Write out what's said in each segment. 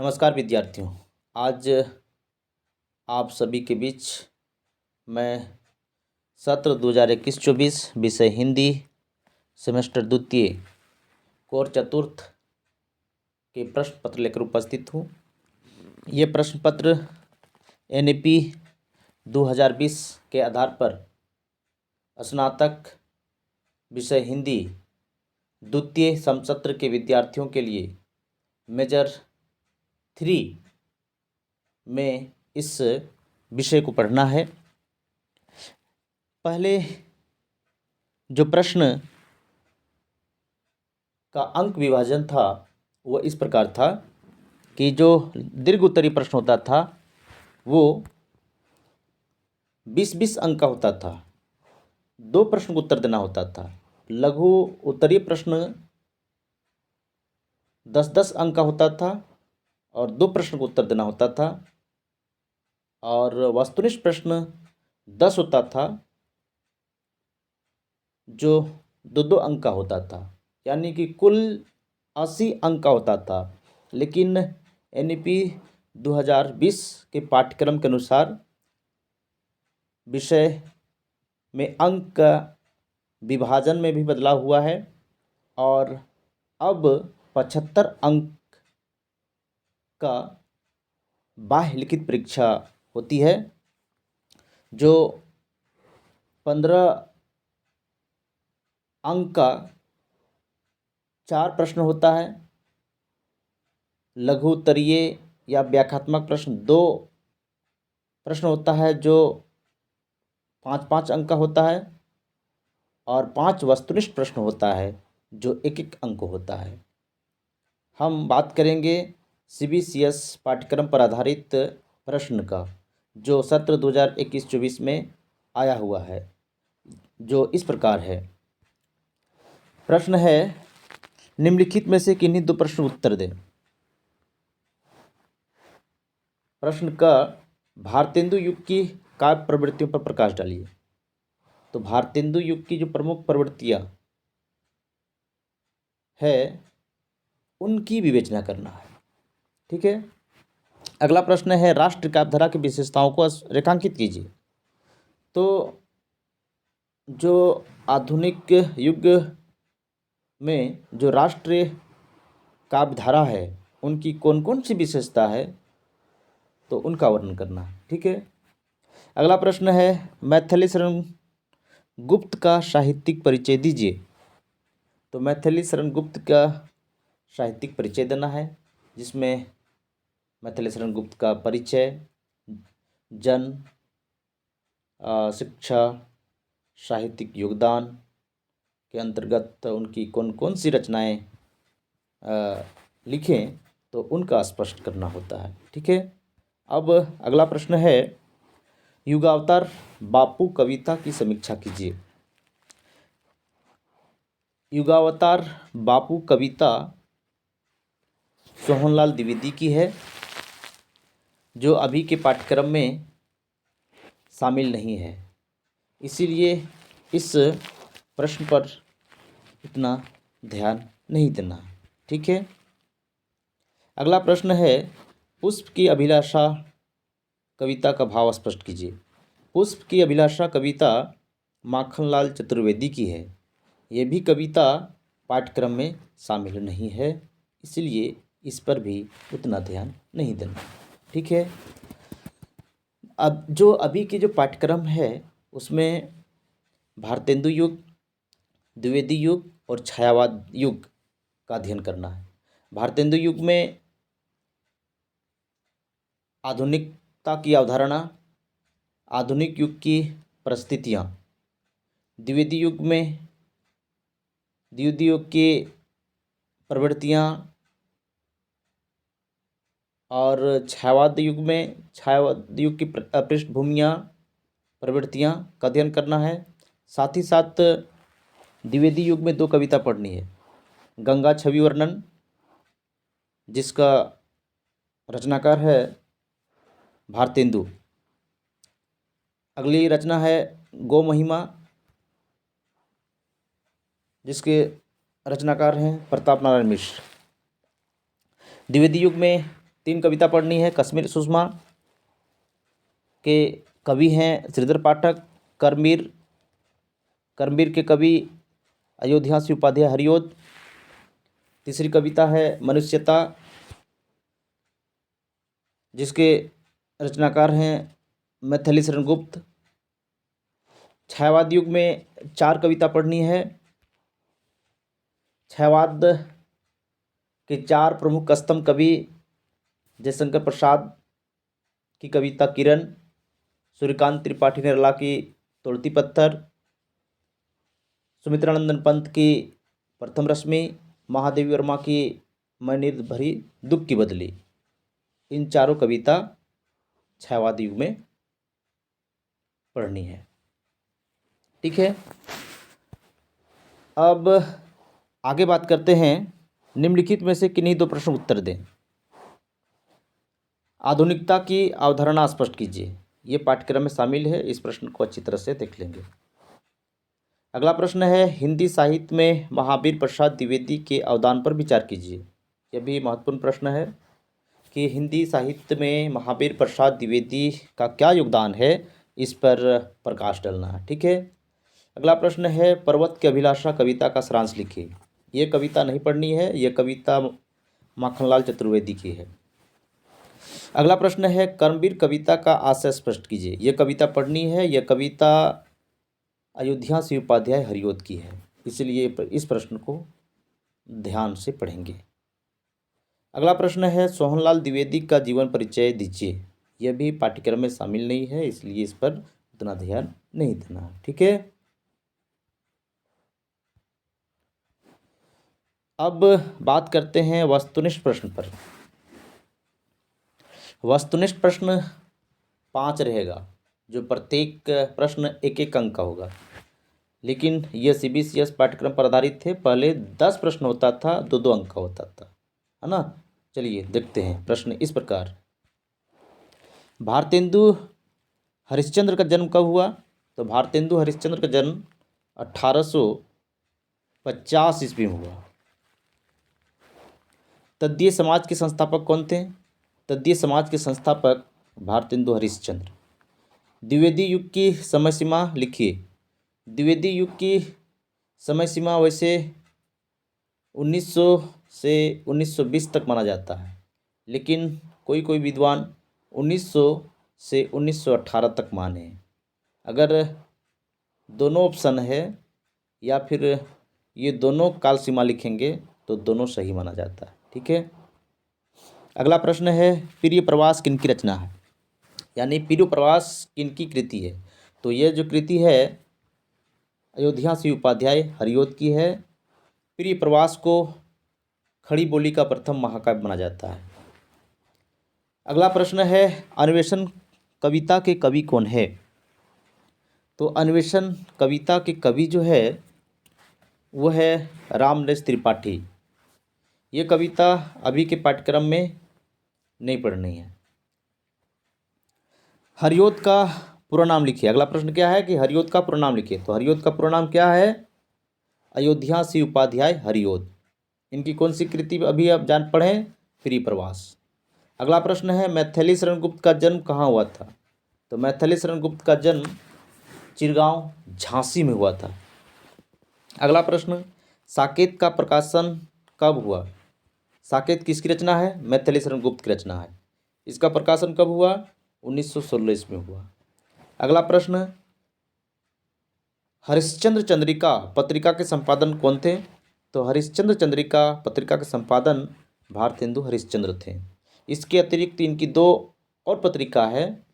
नमस्कार विद्यार्थियों। आज आप सभी के बीच मैं सत्र 2021-24 विषय हिंदी सेमेस्टर द्वितीय कोर चतुर्थ के प्रश्न पत्र लेकर उपस्थित हूँ। ये प्रश्न पत्र NEP 2020 के आधार पर स्नातक विषय हिंदी द्वितीय समसत्र के विद्यार्थियों के लिए मेजर 3 में इस विषय को पढ़ना है। पहले जो प्रश्न का अंक विभाजन था वो इस प्रकार था कि जो दीर्घ उत्तरीय प्रश्न होता था वो 20-20 अंक का होता था, 2 प्रश्न को उत्तर देना होता था। लघु उत्तरीय प्रश्न 10-10 अंक का होता था और 2 प्रश्न को उत्तर देना होता था, और वस्तुनिष्ठ प्रश्न 10 होता था जो 2-2 अंक का होता था, यानी कि कुल 80 अंक का होता था। लेकिन NEP 2020 के पाठ्यक्रम के अनुसार विषय में अंक का विभाजन में भी बदलाव हुआ है और अब 75 अंक का बाह्य लिखित परीक्षा होती है, जो 15 अंक का 4 प्रश्न होता है। लघु उत्तरीय या व्याख्यात्मक प्रश्न 2 प्रश्न होता है जो 5-5 अंक का होता है, और 5 वस्तुनिष्ठ प्रश्न होता है जो 1-1 अंक होता है। हम बात करेंगे CBCS पाठ्यक्रम पर आधारित प्रश्न का, जो सत्र 2021-24 में आया हुआ है, जो इस प्रकार है। प्रश्न है, निम्नलिखित में से किन्हीं 2 प्रश्न उत्तर दें। प्रश्न का भारतेंदु युग की काव्य प्रवृत्तियों पर प्रकाश डालिए। तो भारतेंदु युग की जो प्रमुख प्रवृत्तियां है उनकी विवेचना करना है। ठीक है। अगला प्रश्न है, राष्ट्र काव्यधारा की विशेषताओं को रेखांकित कीजिए। तो जो आधुनिक युग में जो राष्ट्रीय काव्यधारा है उनकी कौन कौन सी विशेषता है, तो उनका वर्णन करना है। ठीक है। अगला प्रश्न है, मैथिली शरण गुप्त का साहित्यिक परिचय दीजिए। तो मैथिली शरण गुप्त का साहित्यिक परिचय देना है, जिसमें मैथिली शरण गुप्त का परिचय, जन्म, शिक्षा, साहित्यिक योगदान के अंतर्गत उनकी कौन कौन सी रचनाएं लिखें, तो उनका स्पष्ट करना होता है। ठीक है। अब अगला प्रश्न है, युगावतार बापू कविता की समीक्षा कीजिए। युगावतार बापू कविता सोहनलाल द्विवेदी की है, जो अभी के पाठ्यक्रम में शामिल नहीं है, इसीलिए इस प्रश्न पर इतना ध्यान नहीं देना। ठीक है। अगला प्रश्न है, पुष्प की अभिलाषा कविता का भाव स्पष्ट कीजिए। पुष्प की अभिलाषा कविता माखनलाल चतुर्वेदी की है। ये भी कविता पाठ्यक्रम में शामिल नहीं है, इसलिए इस पर भी उतना ध्यान नहीं देना। ठीक है। अब जो अभी के जो पाठ्यक्रम है उसमें भारतेंदु युग, द्विवेदी युग और छायावाद युग का अध्ययन करना है। भारतेंदु युग में आधुनिकता की अवधारणा, आधुनिक युग की परिस्थितियाँ, द्विवेदी युग में द्विवेदी युग की प्रवृत्तियाँ, और छायावाद युग में छायावाद युग की पृष्ठभूमियाँ, प्रवृत्तियाँ का अध्ययन करना है। साथ ही साथ द्विवेदी युग में 2 कविता पढ़नी है, गंगा छवि वर्णन, जिसका रचनाकार है भारतेंदु। अगली रचना है गौ महिमा, जिसके रचनाकार हैं प्रताप नारायण मिश्र। द्विवेदी युग में 3 कविता पढ़नी है। कश्मीर सुषमा के कवि हैं श्रीधर पाठक। करमवीर करमवीर के कवि अयोध्या से उपाध्याय हरिओद। तीसरी कविता है मनुष्यता, जिसके रचनाकार हैं मैथिली शरण गुप्त। छायावाद युग में 4 कविता पढ़नी है। छायावाद के 4 प्रमुख स्तंभ कवि जयशंकर प्रसाद की कविता किरण, सूर्यकांत त्रिपाठी निराला की तोड़ती पत्थर, सुमित्रानंदन पंत की प्रथम रश्मि, महादेवी वर्मा की मैं नींद भरी दुख की बदली। इन चारों कविता छायावाद युग में पढ़नी है। ठीक है, अब आगे बात करते हैं। निम्नलिखित में से किन्हीं 2 प्रश्न उत्तर दें। आधुनिकता की अवधारणा स्पष्ट कीजिए। ये पाठ्यक्रम में शामिल है, इस प्रश्न को अच्छी तरह से देख लेंगे। अगला प्रश्न है, हिंदी साहित्य में महावीर प्रसाद द्विवेदी के अवदान पर विचार कीजिए। यह भी महत्वपूर्ण प्रश्न है कि हिंदी साहित्य में महावीर प्रसाद द्विवेदी का क्या योगदान है, इस पर प्रकाश डालना है। ठीक है। अगला प्रश्न है, पर्वत की अभिलाषा कविता का सारांश लिखिए। ये कविता नहीं पढ़नी है, यह कविता माखनलाल चतुर्वेदी की है। अगला प्रश्न है, कर्मवीर कविता का आशय स्पष्ट कीजिए। यह कविता पढ़नी है, यह कविता अयोध्या से उपाध्याय हरिओद की है, इसलिए इस प्रश्न को ध्यान से पढ़ेंगे। अगला प्रश्न है, सोहनलाल द्विवेदी का जीवन परिचय दीजिए। यह भी पाठ्यक्रम में शामिल नहीं है, इसलिए इस पर उतना ध्यान नहीं देना। ठीक है। अब बात करते हैं वस्तुनिष्ठ प्रश्न पर। वस्तुनिष्ठ प्रश्न 5 रहेगा, जो प्रत्येक प्रश्न 1-1 अंक का होगा। लेकिन यह CBCS पाठ्यक्रम पर आधारित थे। पहले 10 प्रश्न होता था, 2-2 अंक का होता था, है ना। चलिए देखते हैं। प्रश्न इस प्रकार, भारतेंदु हरिश्चंद्र का जन्म कब हुआ? तो भारतेंदु हरिश्चंद्र का जन्म 1850 ईस्वी में हुआ। तद्दीय समाज के संस्थापक कौन थे? तद्दीय समाज के संस्थापक भारतेंदु हरिश्चंद्र। द्विवेदी युग की समय सीमा लिखिए। द्विवेदी युग की समय सीमा वैसे 1900 से 1920 तक माना जाता है, लेकिन कोई कोई विद्वान 1900 से 1918 तक माने। अगर दोनों ऑप्शन है या फिर ये दोनों काल सीमा लिखेंगे तो दोनों सही माना जाता है। ठीक है। अगला प्रश्न है, प्रिय प्रवास किनकी रचना है? यानी प्रिय प्रवास किनकी कृति है? तो यह जो कृति है अयोध्या से उपाध्याय हरिओद की है। प्रिय प्रवास को खड़ी बोली का प्रथम महाकाव्य माना जाता है। अगला प्रश्न है, अन्वेषण कविता के कवि कौन है? तो अन्वेषण कविता के कवि जो है वो है रामनरेश त्रिपाठी। ये कविता अभी के पाठ्यक्रम में नहीं पढ़नी है। हरिओद का पूरा नाम लिखिए। अगला प्रश्न क्या है कि हरिओद का पूरा नाम लिखिए। तो हरिओद का पूरा नाम क्या है? अयोध्या से उपाध्याय हरिओद। इनकी कौन सी कृति अभी आप जान पढ़ें? प्रिय प्रवास। अगला प्रश्न है, मैथिली शरण गुप्त का जन्म कहाँ हुआ था? तो मैथिली शरण गुप्त का जन्म चिरगांव झांसी में हुआ था। अगला प्रश्न, साकेत का प्रकाशन कब हुआ? साकेत किसकी रचना है? मैथिली शरण गुप्त की रचना है। इसका प्रकाशन कब हुआ? 1916 ईस्वी में हुआ। अगला प्रश्न, हरिश्चंद्र चंद्रिका पत्रिका के संपादन कौन थे? तो हरिश्चंद्र चंद्रिका पत्रिका के संपादन भारतेंदु हरिश्चंद्र थे। इसके अतिरिक्त इनकी 2 और पत्रिका है,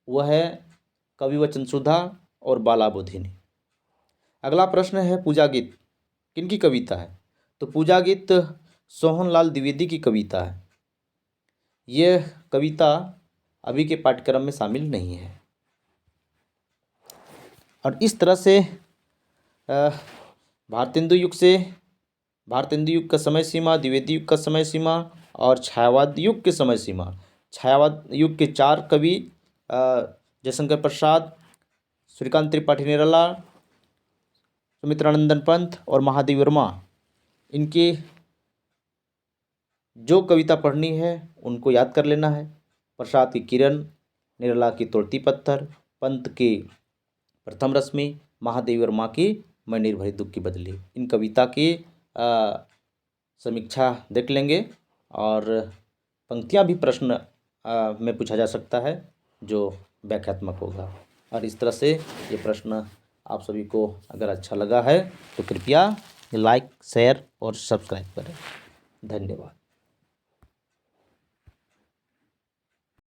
वह है कविवचन सुधा और बाला बोधिनी। अगला प्रश्न है, पूजा गीत किनकी कविता है? तो पूजा गीत सोहनलाल द्विवेदी की कविता है। यह कविता अभी के पाठ्यक्रम में शामिल नहीं है। और इस तरह से भारतेंदु युग का समय सीमा, द्विवेदी युग का समय सीमा और छायावाद युग के समय सीमा। छायावाद युग के 4 कवि जयशंकर प्रसाद, सूर्यकांत त्रिपाठी निराला, सुमित्रानंदन पंत और महादेवी वर्मा, इनके जो कविता पढ़नी है उनको याद कर लेना है। प्रसाद की किरण, निर्मला की तोड़ती पत्थर, पंत की प्रथम रश्मि, महादेवी वर्मा की मैं निर्भरी दुख की बदली, इन कविता की समीक्षा देख लेंगे। और पंक्तियाँ भी प्रश्न में पूछा जा सकता है जो व्याख्यात्मक होगा। और इस तरह से ये प्रश्न आप सभी को अगर अच्छा लगा है तो कृपया लाइक, शेयर और सब्सक्राइब करें। धन्यवाद।